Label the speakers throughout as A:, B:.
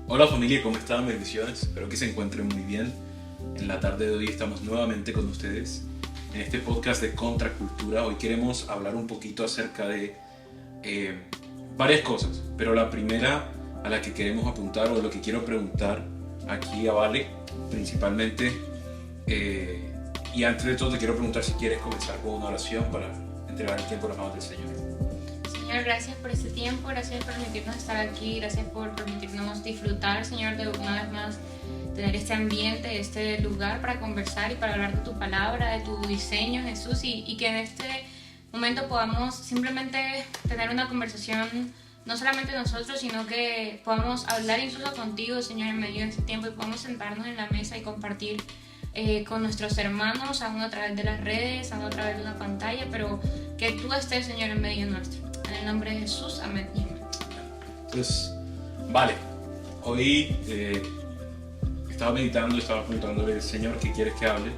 A: Hola familia, ¿cómo están? Bendiciones. Espero que se encuentren muy bien. En la tarde de hoy estamos nuevamente con ustedes en este podcast de Contracultura. Hoy queremos hablar un poquito acerca de varias cosas, pero la primera a la que queremos apuntar o lo que quiero preguntar aquí a Vale principalmente, y antes de todo te quiero preguntar si quieres comenzar con una oración para entregar el tiempo a las manos del Señor.
B: Señor, gracias por este tiempo, gracias por permitirnos estar aquí, gracias por permitirnos disfrutar, Señor, de una vez más tener este ambiente, este lugar para conversar y para hablar de tu palabra, de tu diseño, Jesús, y que en este momento podamos simplemente tener una conversación, no solamente nosotros, sino que podamos hablar incluso contigo, Señor, en medio de este tiempo, y podamos sentarnos en la mesa y compartir con nuestros hermanos, aún a través de las redes, aún a través de una pantalla, pero que tú estés, Señor, en medio nuestro. En el nombre de Jesús, amén y amén.
A: Entonces, vale, hoy estaba meditando, estaba preguntándole al Señor qué quieres que hable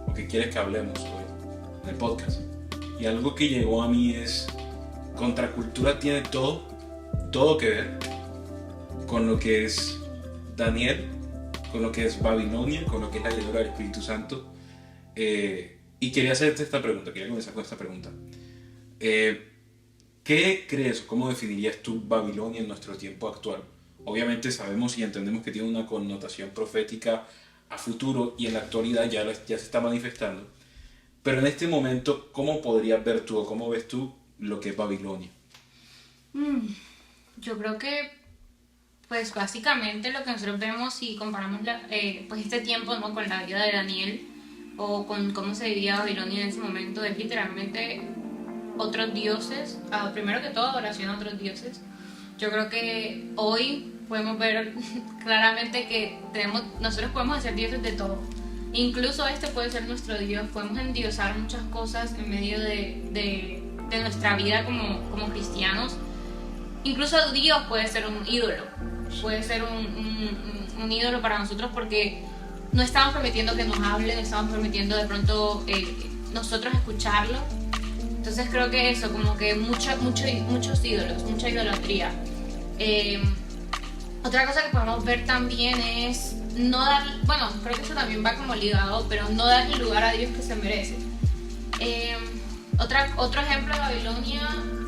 A: o qué quieres que hablemos hoy en el podcast. Y algo que llegó a mí es: Contracultura tiene todo que ver con lo que es Daniel, con lo que es Babilonia, con lo que es la llenura del Espíritu Santo. Y quería hacerte esta pregunta, quería comenzar con esta pregunta. ¿Qué crees, cómo definirías tú Babilonia en nuestro tiempo actual? Obviamente sabemos y entendemos que tiene una connotación profética a futuro y en la actualidad ya se está manifestando. Pero en este momento, ¿cómo podrías ver tú o cómo ves tú lo que es Babilonia?
B: Yo creo que, pues básicamente lo que nosotros vemos si comparamos pues este tiempo, ¿no?, con la vida de Daniel o con cómo se vivía Babilonia en ese momento, es literalmente otros dioses, primero que todo adoración a otros dioses. Yo creo que hoy podemos ver claramente que nosotros podemos hacer dioses de todo, incluso este puede ser nuestro Dios. Podemos endiosar muchas cosas en medio de nuestra vida como cristianos. Incluso Dios puede ser un ídolo, puede ser un ídolo para nosotros, porque no estamos permitiendo que nos hable, no estamos permitiendo de pronto nosotros escucharlo. Entonces creo que eso, como que muchos ídolos, mucha idolatría. Otra cosa que podemos ver también es no dar, bueno, creo que eso también va como ligado, pero no darle lugar a Dios que se merece. Otro ejemplo de Babilonia,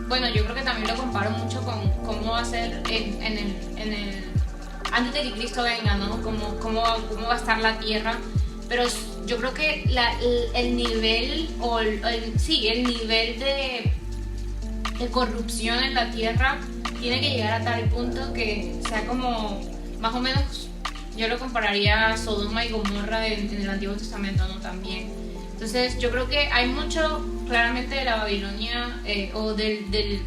B: bueno, yo creo que también lo comparo mucho con cómo va a ser antes de que Cristo venga, ¿no? Cómo va a estar la tierra. Pero yo creo que el nivel el nivel de corrupción en la tierra tiene que llegar a tal punto que sea como, más o menos, yo lo compararía a Sodoma y Gomorra en el Antiguo Testamento, ¿no? También. Entonces yo creo que hay mucho claramente de la Babilonia o de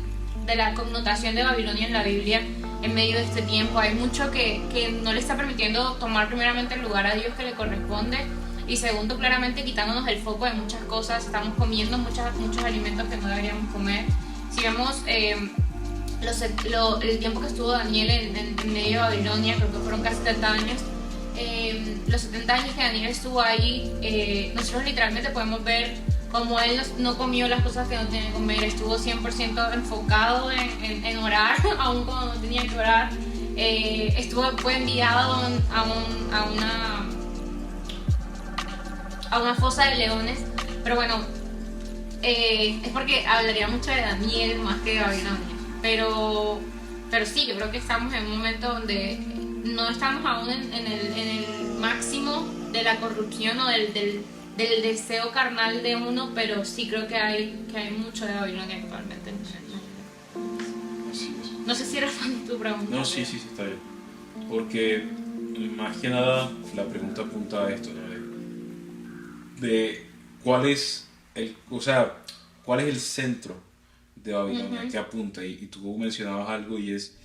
B: la connotación de Babilonia en la Biblia en medio de este tiempo. Hay mucho que no le está permitiendo tomar primeramente el lugar a Dios que le corresponde, y segundo, claramente quitándonos el foco de muchas cosas. Estamos comiendo muchos alimentos que no deberíamos comer. Si vemos el tiempo que estuvo Daniel en medio de Babilonia, creo que fueron casi 70 años. Los 70 años que Daniel estuvo ahí, nosotros literalmente podemos ver como él no comió las cosas que no tenía que comer. Estuvo 100% enfocado en orar, aún cuando no tenía que orar. Fue enviado a una fosa de leones. Pero bueno, es porque hablaría mucho de Daniel más que de Babilonia. Pero sí, yo creo que estamos en un momento donde no estamos aún en el máximo de la corrupción o del deseo carnal de uno, pero sí creo que hay mucho de Babilonia actualmente. No sé si era fan tu pregunta.
A: No, sí, está bien. Porque más que nada la pregunta apunta a esto, ¿no? De cuál es el centro de Babilonia, que apunta, y tú mencionabas algo, y es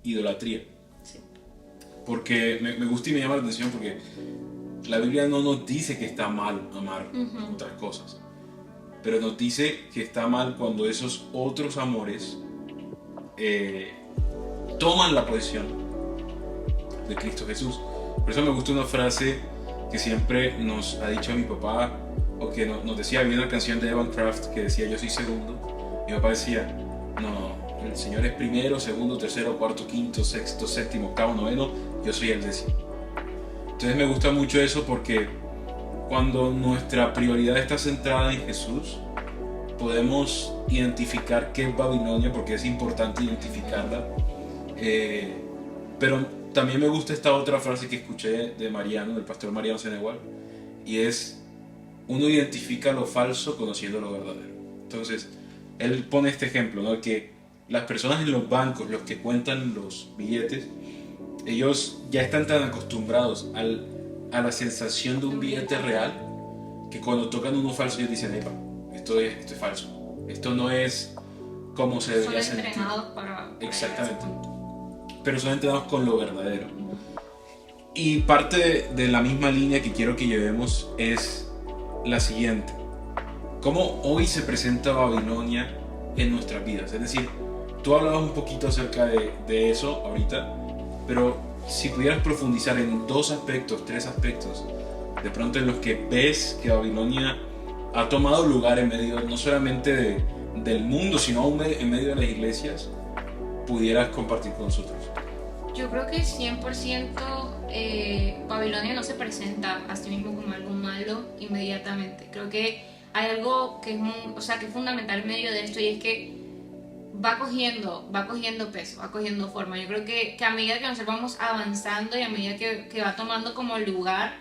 A: idolatría.
B: Sí.
A: Porque me gusta y me llama la atención, porque la Biblia no nos dice que está mal amar otras cosas, pero nos dice que está mal cuando esos otros amores toman la posición de Cristo Jesús. Por eso me gusta una frase que siempre nos ha dicho mi papá, o que nos decía. Había una canción de Evan Craft que decía: yo soy segundo. Mi papá decía: no, el Señor es primero, segundo, tercero, cuarto, quinto, sexto, séptimo, octavo, noveno, yo soy el décimo. Entonces me gusta mucho eso porque cuando nuestra prioridad está centrada en Jesús, podemos identificar qué es Babilonia, porque es importante identificarla. Pero también me gusta esta otra frase que escuché de Mariano, del pastor Mariano Senegal, y es: uno identifica lo falso conociendo lo verdadero. Entonces, él pone este ejemplo, ¿no? Que las personas en los bancos, los que cuentan los billetes, ellos ya están tan acostumbrados a la sensación de un billete real, que cuando tocan uno falso ellos dicen: epa, esto es falso, esto no es como se debería sentir.
B: Son entrenados para
A: Exactamente. Pero son entrenados con lo verdadero. Y parte de la misma línea que quiero que llevemos es la siguiente: ¿cómo hoy se presenta Babilonia en nuestras vidas? Es decir, tú hablabas un poquito acerca de eso ahorita, pero si pudieras profundizar en 2 aspectos, 3 aspectos, de pronto en los que ves que Babilonia ha tomado lugar en medio no solamente del mundo, sino aún en medio de las iglesias, pudieras compartir con nosotros.
B: Yo creo que 100% Babilonia no se presenta a sí mismo como algo malo inmediatamente. Creo que hay algo que que es fundamental en medio de esto, y es que va cogiendo peso, va cogiendo forma. Yo creo que a medida que nosotros vamos avanzando y a medida que va tomando como lugar,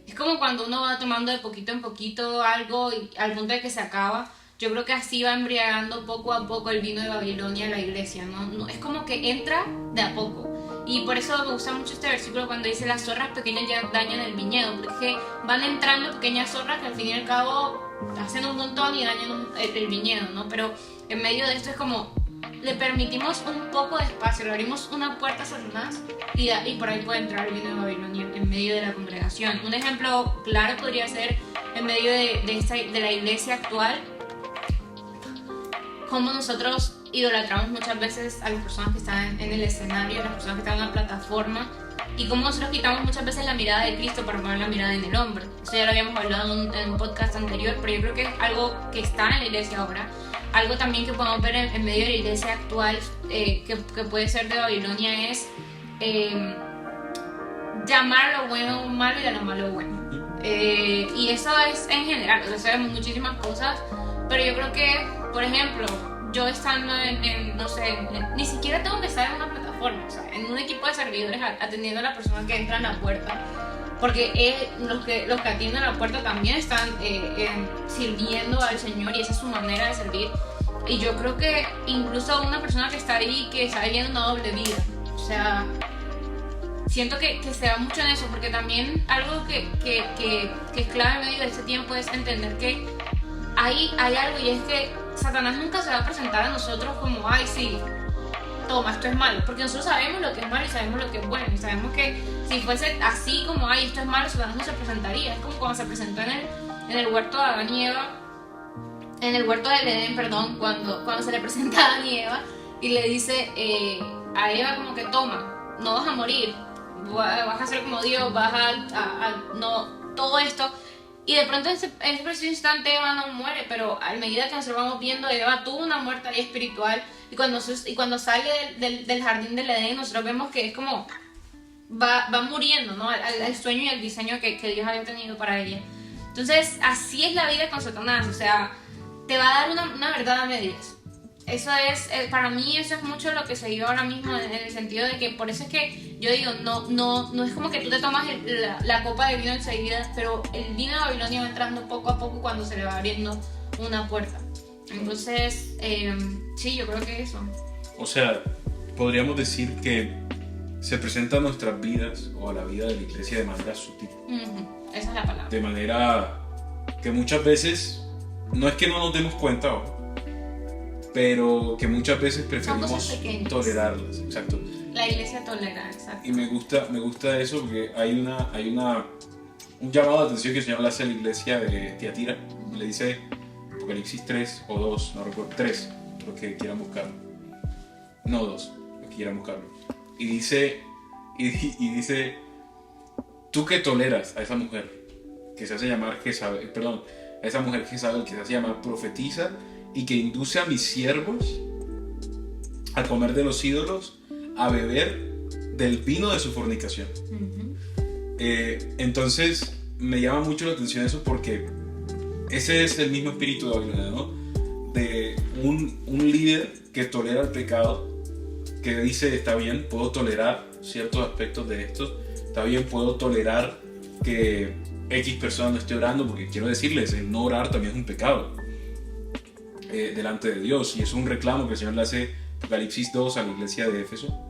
B: es como cuando uno va tomando de poquito en poquito algo y al punto de que se acaba. Yo creo que así va embriagando poco a poco el vino de Babilonia en la iglesia, ¿no? Es como que entra de a poco. Y por eso me gusta mucho este versículo cuando dice: las zorras pequeñas ya dañan el viñedo, porque van entrando pequeñas zorras que al fin y al cabo hacen un montón y dañan el viñedo, ¿no? Pero en medio de esto es como le permitimos un poco de espacio, le abrimos una puerta a Satanás y por ahí puede entrar el vino de Babilonia en medio de la congregación. Un ejemplo claro podría ser en medio de la iglesia actual, como nosotros idolatramos muchas veces a las personas que están en el escenario, a las personas que están en la plataforma, y cómo nosotros quitamos muchas veces la mirada de Cristo para poner la mirada en el hombre. Eso ya lo habíamos hablado en un podcast anterior, pero yo creo que es algo que está en la iglesia ahora. Algo también que podemos ver en medio de la iglesia actual, que puede ser de Babilonia, es llamar lo bueno malo y a lo malo bueno. Y eso es en general, o sea, sabemos muchísimas cosas, pero yo creo que, por ejemplo, yo estando no sé, ni siquiera tengo que estar en una plataforma, o sea, en un equipo de servidores atendiendo a la persona que entra en la puerta, porque los que atienden a la puerta también están sirviendo al Señor, y esa es su manera de servir. Y yo creo que incluso una persona que está ahí, que está viviendo una doble vida, o sea, siento que se da mucho en eso, porque también algo que es clave en medio de este tiempo es entender que hay algo, y es que Satanás nunca se va a presentar a nosotros como: ay, sí, toma, esto es malo, porque nosotros sabemos lo que es malo y sabemos lo que es bueno, y sabemos que si fuese así como: ay, esto es malo, Satanás no se presentaría. Es como cuando se presentó en el huerto de Adán y Eva, en el huerto del Edén, perdón, cuando se le presenta a Adán y Eva y le dice a Eva como que: toma, no vas a morir, vas a ser como Dios, vas no, todo esto. Y de pronto en ese preciso instante Eva no muere, pero a medida que nosotros vamos viendo, Eva tuvo una muerte ahí espiritual, y cuando sale del jardín del Edén, nosotros vemos que es como va muriendo, ¿no? al sueño y al diseño que Dios había tenido para ella. Entonces así es la vida con Satanás, o sea, te va a dar una verdad a medias. Eso es, para mí eso es mucho lo que se vive ahora mismo, en el sentido de que, por eso es que yo digo, no es como que tú te tomas la copa de vino enseguida, pero el vino de Babilonia va entrando poco a poco cuando se le va abriendo una puerta. Entonces, sí, yo creo que eso.
A: O sea, podríamos decir que se presenta a nuestras vidas o a la vida de la iglesia de manera sutil.
B: Esa es la palabra.
A: De manera que muchas veces, no es que no nos demos cuenta, pero que muchas veces preferimos tolerarlas. Exacto.
B: La iglesia tolera, exacto.
A: Y me gusta eso, porque hay un llamado de atención que se llama la iglesia de Tiatira. Le dice Apocalipsis 3 o 2, no recuerdo, 3, los que quieran buscarlo. No 2, los que quieran buscarlo. Y dice, tú que toleras a esa mujer que se hace llamar Jezabel, a esa mujer Jezabel que se hace llamar profetiza y que induce a mis siervos a comer de los ídolos, a beber del vino de su fornicación. Entonces me llama mucho la atención eso, porque ese es el mismo espíritu de Babilonia, ¿no? De un líder que tolera el pecado, que dice, está bien, puedo tolerar ciertos aspectos de esto, está bien, puedo tolerar que X persona no esté orando, porque quiero decirles, el no orar también es un pecado delante de Dios, y es un reclamo que el Señor le hace Apocalipsis 2 a la iglesia de Éfeso.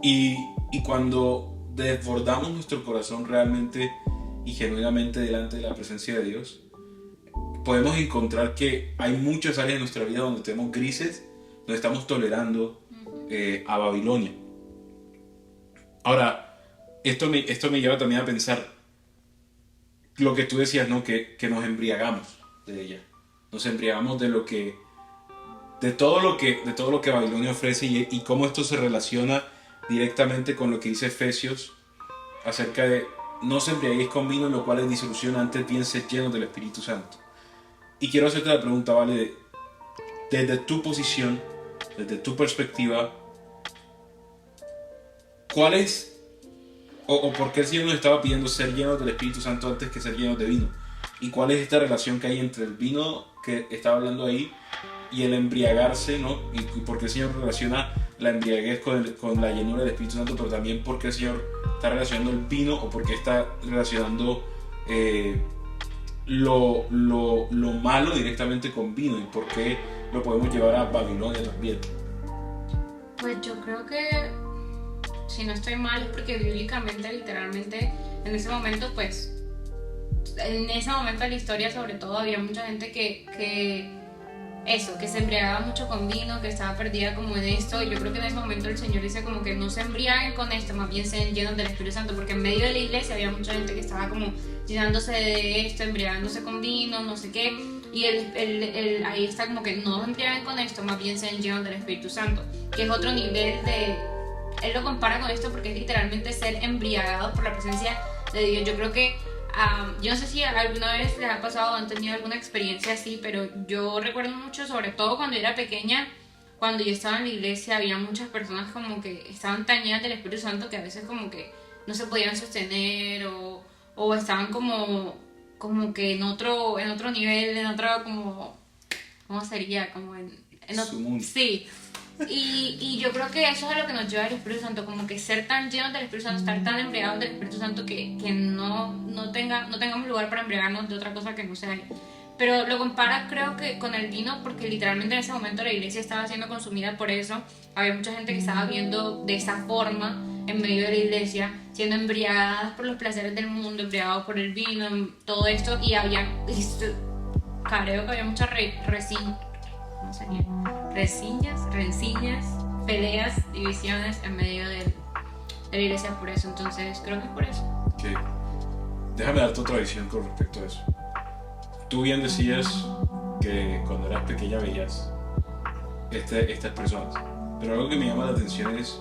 A: Y cuando desbordamos nuestro corazón realmente y genuinamente delante de la presencia de Dios, podemos encontrar que hay muchas áreas de nuestra vida donde tenemos grises, donde estamos tolerando a Babilonia. Ahora, esto me lleva también a pensar lo que tú decías, ¿no? Que nos embriagamos de ella. Nos embriagamos de todo lo que Babilonia ofrece, y cómo esto se relaciona directamente con lo que dice Efesios acerca de no os embriaguéis con vino, en lo cual es disolución, antes bien sed llenos del Espíritu Santo. Y quiero hacerte la pregunta, ¿vale? Desde tu posición, desde tu perspectiva, ¿cuál es o por qué el Señor nos estaba pidiendo ser llenos del Espíritu Santo antes que ser llenos de vino? ¿Y cuál es esta relación que hay entre el vino que estaba hablando ahí y el embriagarse, ¿no? Y por qué el Señor relaciona la embriaguez con la llenura del Espíritu Santo, pero también por qué el Señor está relacionando el vino, o por qué está relacionando lo malo directamente con vino, y por qué lo podemos llevar a Babilonia también.
B: Pues yo creo que, si no estoy mal, es porque bíblicamente, literalmente, en ese momento de la historia, sobre todo, había mucha gente que se embriagaba mucho con vino, que estaba perdida como en esto, y yo creo que en ese momento el Señor dice como que no se embriaguen con esto, más bien sean llenos del Espíritu Santo, porque en medio de la iglesia había mucha gente que estaba como llenándose de esto, embriagándose con vino, no sé qué, y ahí está como que no se embriaguen con esto, más bien sean llenos del Espíritu Santo, que es otro nivel de... Él lo compara con esto porque es literalmente ser embriagados por la presencia de Dios. Yo creo que yo no sé si alguna vez les ha pasado o han tenido alguna experiencia así, pero yo recuerdo mucho, sobre todo cuando era pequeña, cuando yo estaba en la iglesia, había muchas personas como que estaban tan llenas del Espíritu Santo que a veces como que no se podían sostener, o estaban como que en otro nivel, en otro como... ¿Cómo sería? Como en
A: su mundo.
B: Sí. Y yo creo que eso es a lo que nos lleva el Espíritu Santo, como que ser tan llenos del Espíritu Santo, estar tan embriagados del Espíritu Santo que no tengamos lugar para embriagarnos de otra cosa que no sea él. Pero lo compara, creo que con el vino, porque literalmente en ese momento la iglesia estaba siendo consumida por eso. Había mucha gente que estaba viendo de esa forma en medio de la iglesia, siendo embriagadas por los placeres del mundo, embriagados por el vino, todo esto, y creo que había muchas rencillas, peleas, divisiones en medio de la iglesia por eso. Entonces creo que es por eso.
A: Okay. Déjame darte otra visión con respecto a eso. Tú bien decías que cuando eras pequeña veías estas personas, pero algo que me llama la atención es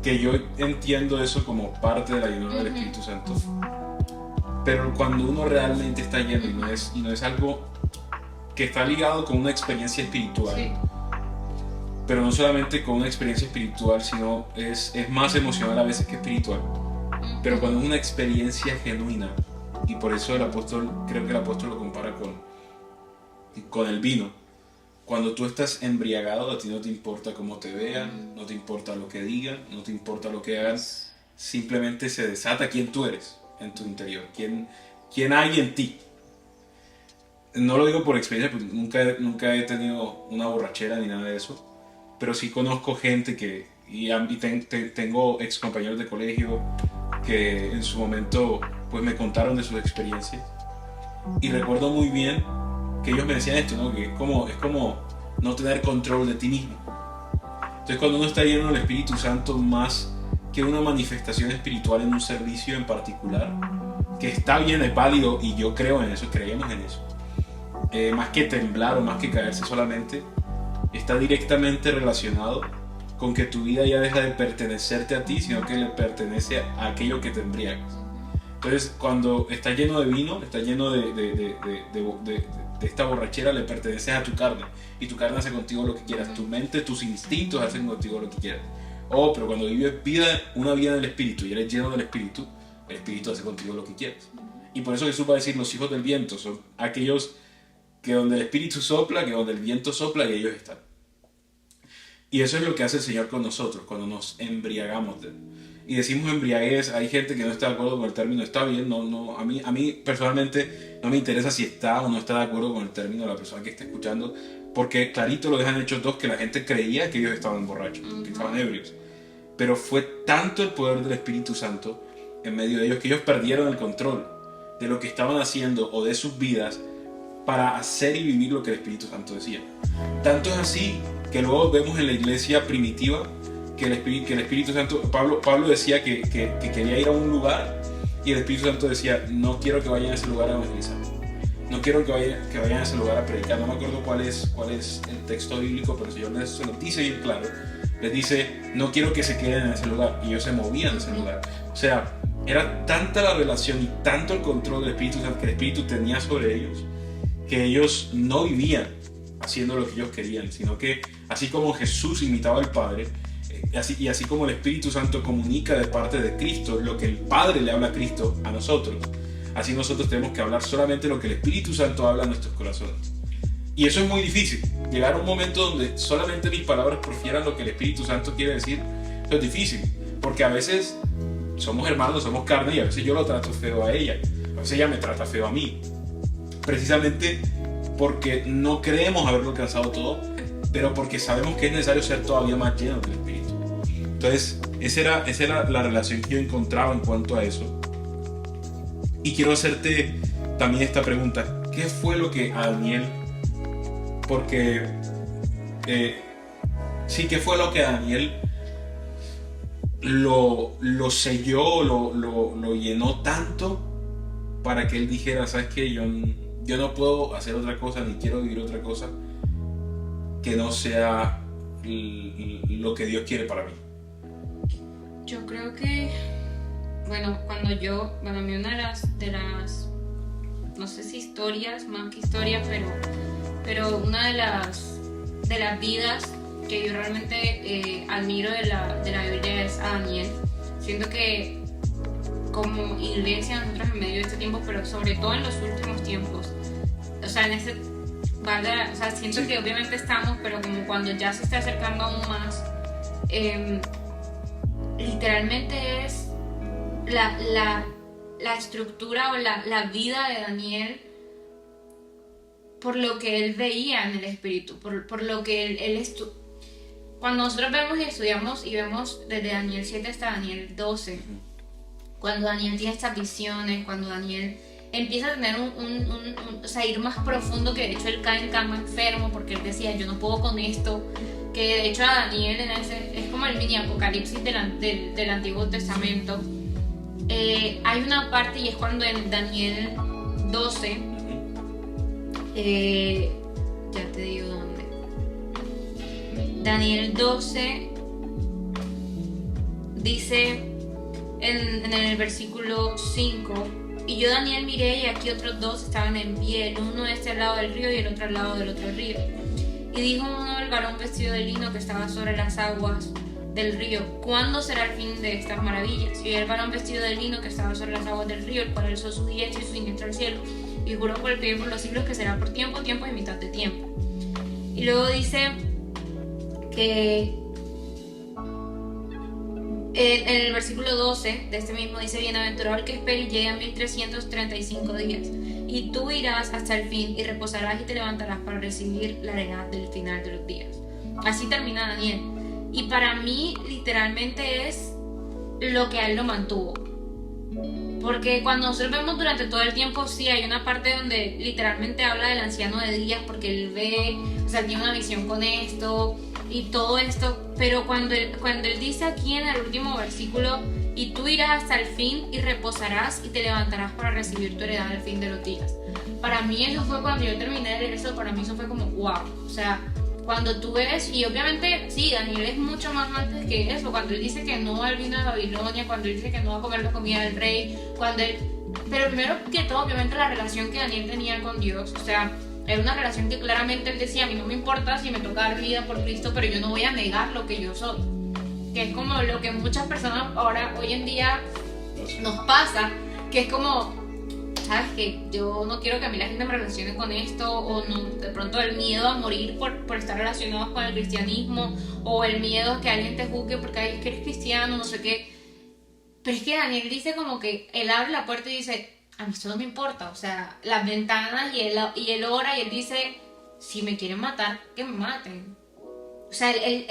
A: que yo entiendo eso como parte de la llenura del Espíritu Santo, pero cuando uno realmente está lleno y no es algo que está ligado con una experiencia espiritual, sí, pero no solamente con una experiencia espiritual, sino es más emocional a veces que espiritual, pero cuando es una experiencia genuina, y por eso creo que el apóstol lo compara con el vino. Cuando tú estás embriagado, a ti no te importa cómo te vean, no te importa lo que digan, no te importa lo que hagan, simplemente se desata quién tú eres en tu interior, quién hay en ti. No lo digo por experiencia, porque nunca he tenido una borrachera ni nada de eso, pero sí conozco gente tengo ex compañeros de colegio que en su momento pues me contaron de sus experiencias, y recuerdo muy bien que ellos me decían esto, ¿no? Que es como no tener control de ti mismo. Entonces, cuando uno está lleno del Espíritu Santo, más que una manifestación espiritual en un servicio en particular, que está bien, es válido, y yo creo en eso, creemos en eso, más que temblar o más que caerse solamente, está directamente relacionado con que tu vida ya deja de pertenecerte a ti, sino que le pertenece a aquello que te embriagas. Entonces, cuando estás lleno de vino, estás lleno de de esta borrachera le perteneces a tu carne, y tu carne hace contigo lo que quieras, tu mente, tus instintos hacen contigo lo que quieras. Pero cuando vives una vida del Espíritu y eres lleno del Espíritu, el Espíritu hace contigo lo que quieras. Y por eso Jesús va a decir, los hijos del viento son aquellos que donde el Espíritu sopla, que donde el viento sopla, y ellos están. Y eso es lo que hace el Señor con nosotros, cuando nos embriagamos de Él. Y decimos embriaguez, hay gente que no está de acuerdo con el término, está bien, a mí personalmente no me interesa si está o no está de acuerdo con el término de la persona que está escuchando, porque clarito lo dejan Hechos 2 que la gente creía que ellos estaban borrachos, que estaban ebrios. Pero fue tanto el poder del Espíritu Santo en medio de ellos que ellos perdieron el control de lo que estaban haciendo o de sus vidas para hacer y vivir lo que el Espíritu Santo decía. Tanto es así que luego vemos en la iglesia primitiva que el Espíritu Santo, Pablo decía que quería ir a un lugar y el Espíritu Santo decía, no quiero que vayan a ese lugar a evangelizar, no quiero que vayan a ese lugar a predicar. No me acuerdo cuál es el texto bíblico, pero el Señor se lo dice bien claro. Les dice, no quiero que se queden en ese lugar, y ellos se movían de ese lugar. O sea, era tanta la relación y tanto el control del Espíritu Santo que el Espíritu tenía sobre ellos, que ellos no vivían haciendo lo que ellos querían, sino que así como Jesús imitaba al Padre, así como el Espíritu Santo comunica de parte de Cristo lo que el Padre le habla a Cristo a nosotros, así nosotros tenemos que hablar solamente lo que el Espíritu Santo habla a nuestros corazones. Y eso es muy difícil, llegar a un momento donde solamente mis palabras profieran lo que el Espíritu Santo quiere decir. Eso es difícil, porque a veces somos hermanos, somos carne, y a veces yo lo trato feo a ella, a veces ella me trata feo a mí, precisamente porque no creemos haberlo alcanzado todo, pero porque sabemos que es necesario ser todavía más llenos del Espíritu. Entonces, esa era la relación que yo encontraba en cuanto a eso. Y quiero hacerte también esta pregunta: ¿qué fue lo que a Daniel, porque qué fue lo que a Daniel lo selló, lo llenó tanto para que él dijera, ¿sabes qué? Yo no puedo hacer otra cosa, ni quiero vivir otra cosa que no sea lo que Dios quiere para mí?
B: Yo creo que, a mí una de las, no sé si historias, más que historias, pero una de las vidas que yo realmente admiro de la Biblia es a Daniel. Siento que como iglesia nosotros en medio de este tiempo, pero sobre todo en los últimos tiempos, o sea, siento que obviamente estamos, pero como cuando ya se está acercando aún más, literalmente es la estructura o la vida de Daniel por lo que él veía en el Espíritu, por lo que él cuando nosotros vemos y estudiamos y vemos desde Daniel 7 hasta Daniel 12, cuando Daniel tiene estas visiones, cuando Daniel empieza a tener ir más profundo, que de hecho él cae en cama enfermo porque él decía, yo no puedo con esto, que de hecho a Daniel es como el mini apocalipsis del Antiguo Testamento. Hay una parte, y es cuando en Daniel 12, ya te digo dónde, Daniel 12 dice en el versículo 5: y yo Daniel miré, y aquí otros dos estaban en pie, el uno de este lado del río y el otro al lado del otro río. Y dijo uno del varón vestido de lino que estaba sobre las aguas del río: ¿cuándo será el fin de estas maravillas? Y el varón vestido de lino que estaba sobre las aguas del río, el cual alzó su diestra y su siniestra al cielo, y juró por el pie y por los siglos que será por tiempo, tiempo y mitad de tiempo. Y luego dice que en el versículo 12 de este mismo dice: bienaventurado el que espere y llegue a 1335 días, y tú irás hasta el fin y reposarás y te levantarás para recibir la heredad del final de los días. Así termina Daniel, y para mí literalmente es lo que a él lo mantuvo, porque cuando nosotros vemos durante todo el tiempo, sí hay una parte donde literalmente habla del anciano de días, porque él ve, tiene una visión con esto y todo esto, pero cuando él dice aquí en el último versículo: y tú irás hasta el fin y reposarás y te levantarás para recibir tu heredad al fin de los días. Para mí eso fue, cuando yo terminé de leer eso, para mí eso fue como wow. O sea, cuando tú ves, y obviamente sí, Daniel es mucho más antes que eso, cuando él dice que no al vino de Babilonia, cuando él dice que no va a comer la comida del rey, pero primero que todo, obviamente la relación que Daniel tenía con Dios, o sea, Era una relación que claramente él decía, a mí no me importa si me toca dar vida por Cristo, pero yo no voy a negar lo que yo soy. Que es como lo que muchas personas ahora, hoy en día, nos pasa, que es como, ¿sabes qué? Yo no quiero que a mí la gente me relacione con esto, o no, de pronto el miedo a morir por estar relacionados con el cristianismo, o el miedo a que alguien te juzgue porque ay, es que eres cristiano, no sé qué. Pero es que Daniel dice como que él abre la puerta y dice, a mí esto no me importa, o sea, las ventanas, y él ora y él dice, si me quieren matar, que me maten. O sea, él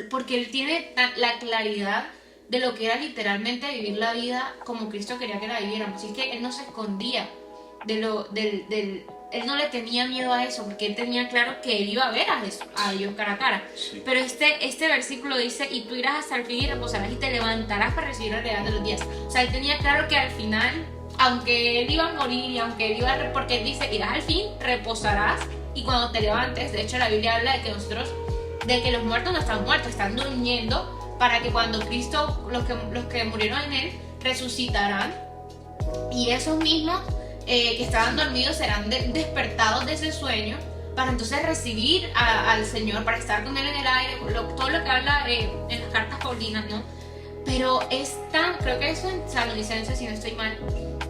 B: porque él tiene la claridad de lo que era literalmente vivir la vida como Cristo quería que la viviéramos. Así es que él no se escondía él no le tenía miedo a eso, porque él tenía claro que él iba a ver a Dios cara a cara. Sí. Pero este versículo dice, y tú irás hasta el fin y reposarás y te levantarás para recibir la realidad de los días. O sea, él tenía claro que al final, aunque él iba a morir y aunque él iba a... Porque él dice, irás al fin, reposarás, y cuando te levantes, de hecho la Biblia habla de que los muertos no están muertos, están durmiendo, para que cuando Cristo, los que murieron en él, resucitarán, y esos mismos que estaban dormidos serán despertados de ese sueño para entonces recibir al Señor, para estar con Él en el aire, todo lo que habla en las cartas paulinas, ¿no? Pero es tan, creo que eso en Salonicenses, si no estoy mal,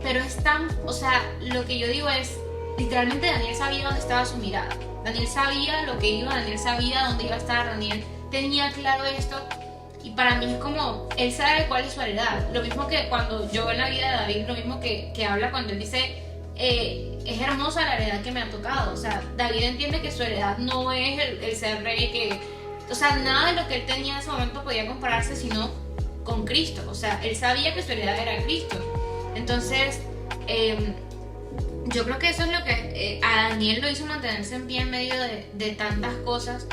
B: pero es tan, o sea, lo que yo digo es, literalmente Daniel sabía dónde estaba su mirada, Daniel sabía lo que iba, Daniel sabía dónde iba a estar, Daniel tenía claro esto. Y para mí es como, él sabe cuál es su heredad. Lo mismo que cuando yo en la vida de David, lo mismo que habla cuando él dice, es hermosa la heredad que me ha tocado. O sea, David entiende que su heredad no es el ser rey, o sea, nada de lo que él tenía en ese momento podía compararse sino con Cristo. O sea, él sabía que su heredad era Cristo. Entonces, yo creo que eso es lo que a Daniel lo hizo mantenerse en pie en medio de tantas cosas.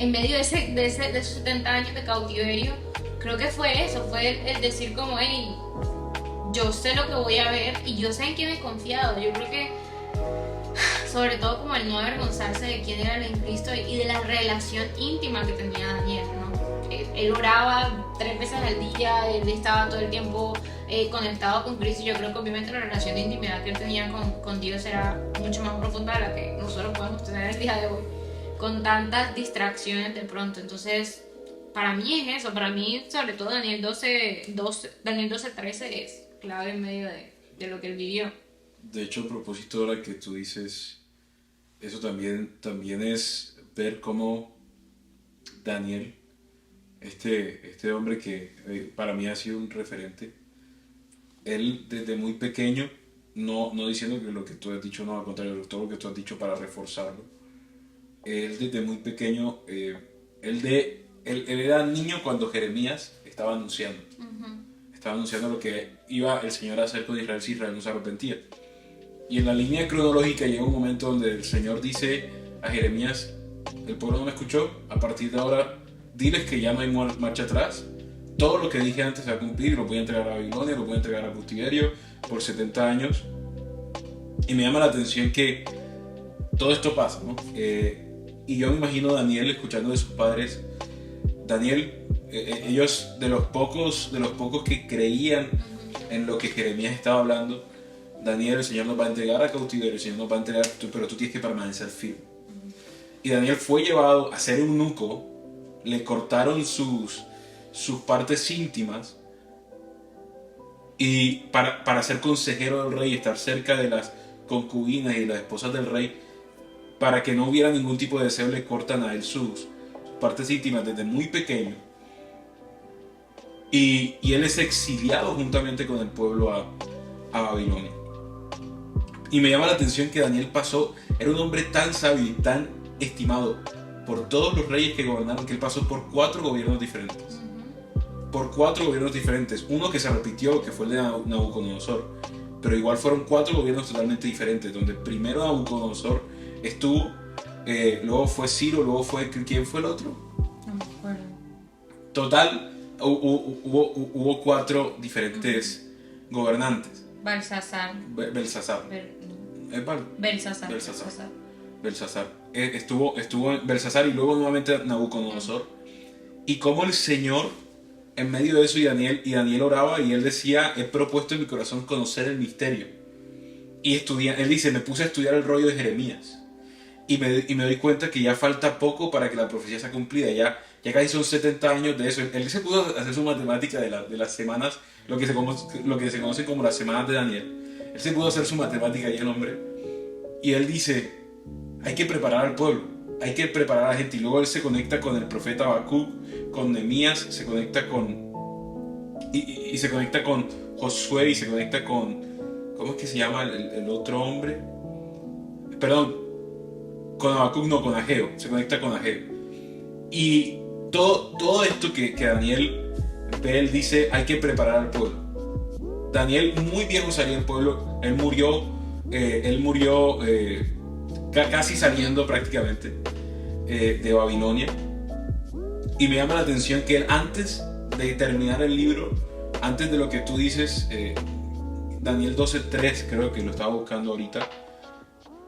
B: En medio de esos 70 años de cautiverio, creo que fue eso, fue el decir como, hey, yo sé lo que voy a ver y yo sé en quién he confiado. Yo creo que, sobre todo como el no avergonzarse de quién era él en Cristo y de la relación íntima que tenía Daniel, ¿no? Él oraba 3 veces al día, él estaba todo el tiempo conectado con Cristo, y yo creo que obviamente la relación de intimidad que él tenía con Dios era mucho más profunda de la que nosotros podemos tener el día de hoy, con tantas distracciones de pronto. Entonces, para mí es eso, para mí sobre todo Daniel 12:13 es clave en medio de lo que él vivió.
A: De hecho, a propósito de lo que tú dices, eso también es ver cómo Daniel, este hombre que para mí ha sido un referente, él desde muy pequeño, no diciendo que lo que tú has dicho no, al contrario, todo lo que tú has dicho para reforzarlo, él desde muy pequeño, él era niño cuando Jeremías estaba anunciando. Estaba anunciando lo que iba el Señor a hacer con Israel si Israel no se arrepentía. Y en la línea cronológica llega un momento donde el Señor dice a Jeremías, el pueblo no me escuchó, a partir de ahora diles que ya no hay marcha atrás, todo lo que dije antes se va a cumplir, lo voy a entregar a Babilonia, lo voy a entregar a cautiverio por 70 años. Y me llama la atención que todo esto pasa, ¿no? Y yo me imagino a Daniel escuchando de sus padres. Daniel, ellos de los pocos que creían en lo que Jeremías estaba hablando, Daniel, el Señor nos va a entregar a cautiverio, el Señor nos va a entregar, pero tú tienes que permanecer firme. Y Daniel fue llevado a ser eunuco, le cortaron sus partes íntimas, y para ser consejero del rey, estar cerca de las concubinas y las esposas del rey, para que no hubiera ningún tipo de deseo, le cortan a él sus partes íntimas desde muy pequeño. Y él es exiliado juntamente con el pueblo a Babilonia. Y me llama la atención que Daniel era un hombre tan sabio y tan estimado por todos los reyes que gobernaron, que él pasó por 4 gobiernos diferentes. Por 4 gobiernos diferentes. Uno que se repitió, que fue el de Nabucodonosor. Pero igual fueron 4 gobiernos totalmente diferentes, donde primero Nabucodonosor estuvo, luego fue Ciro, luego fue... ¿Quién fue el otro?
B: No me acuerdo.
A: Total, hubo 4 diferentes gobernantes.
B: Belsasar.
A: Estuvo Belsasar y luego nuevamente Nabucodonosor. Y como el Señor, en medio de eso, y Daniel oraba y él decía, he propuesto en mi corazón conocer el misterio. y él dice, me puse a estudiar el rollo de Jeremías. Y me doy cuenta que ya falta poco para que la profecía sea cumplida. Ya casi son 70 años de eso. Él se pudo hacer su matemática de las semanas, lo que se conoce como las semanas de Daniel. Él se pudo hacer su matemática y el hombre. Y él dice, hay que preparar al pueblo, hay que preparar a la gente. Y luego él se conecta con el profeta Habacuc, con Nehemías, se conecta y se conecta con Josué y se conecta con, ¿cómo es que se llama el otro hombre? Perdón. Con Habacuc no, con Ageo, se conecta con Ageo. Y todo esto que Daniel ve, él dice, hay que preparar al pueblo. Daniel muy viejo salió del pueblo, él murió casi saliendo prácticamente de Babilonia. Y me llama la atención que él, antes de terminar el libro, antes de lo que tú dices, Daniel 12:3, creo que lo estaba buscando ahorita,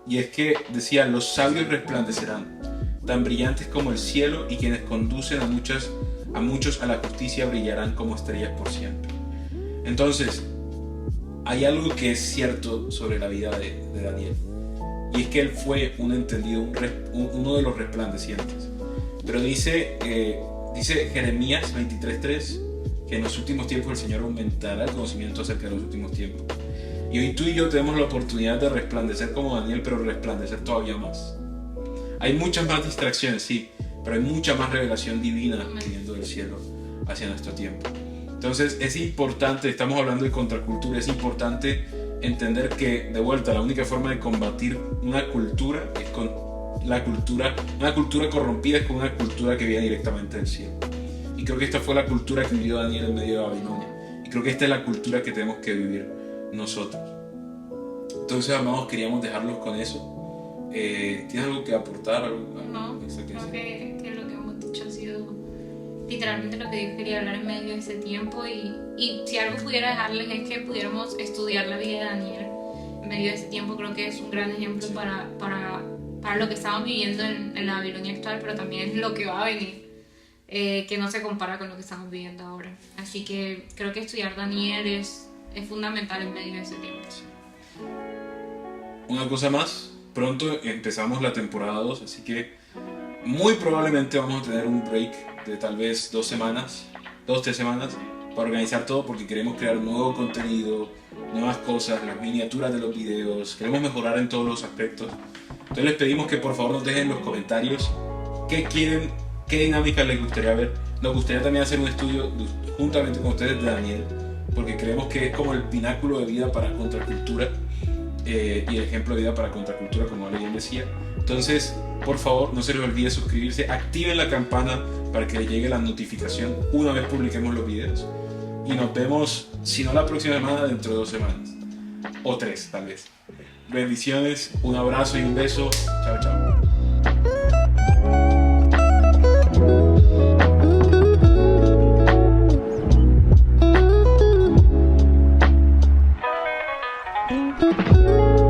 A: y es que decía, los sabios resplandecerán, tan brillantes como el cielo, y quienes conducen a muchos a la justicia brillarán como estrellas por siempre. Entonces, hay algo que es cierto sobre la vida de Daniel, y es que él fue un entendido, uno de los resplandecientes. Pero dice Jeremías 23:3 que en los últimos tiempos el Señor aumentará el conocimiento acerca de los últimos tiempos. Y hoy tú y yo tenemos la oportunidad de resplandecer como Daniel, pero resplandecer todavía más. Hay muchas más distracciones, sí, pero hay mucha más revelación divina viniendo del cielo hacia nuestro tiempo. Entonces es importante, estamos hablando de contracultura, es importante entender que, de vuelta, la única forma de combatir una cultura es con una cultura corrompida es con una cultura que viene directamente del cielo. Y creo que esta fue la cultura que vivió Daniel en medio de Babilonia. Y creo que esta es la cultura que tenemos que vivir nosotros. Entonces, amados, queríamos dejarlos con eso. ¿Tienes algo que aportar?
B: No, creo que lo que hemos dicho ha sido literalmente lo que Dios quería hablar en medio de ese tiempo. Y si algo pudiera dejarles es que pudiéramos estudiar la vida de Daniel en medio de ese tiempo. Creo que es un gran ejemplo, sí, para lo que estamos viviendo en la Babilonia actual, pero también lo que va a venir, que no se compara con lo que estamos viviendo ahora. Así que creo que estudiar Daniel es fundamental en medio de ese tiempo.
A: Una cosa más, pronto empezamos la temporada 2, así que muy probablemente vamos a tener un break de tal vez 2 semanas, 2-3 semanas, para organizar todo, porque queremos crear nuevo contenido, nuevas cosas, las miniaturas de los videos, queremos mejorar en todos los aspectos. Entonces les pedimos que por favor nos dejen en los comentarios qué quieren, qué dinámica les gustaría ver. Nos gustaría también hacer un estudio juntamente con ustedes de Daniel, porque creemos que es como el pináculo de vida para contracultura y el ejemplo de vida para contracultura, como alguien decía. Entonces, por favor, no se les olvide suscribirse, activen la campana para que les llegue la notificación una vez publiquemos los videos. Y nos vemos, si no la próxima semana, dentro de 2 semanas. O 3, tal vez. Bendiciones, un abrazo y un beso. Chao, chao.
C: Thank you.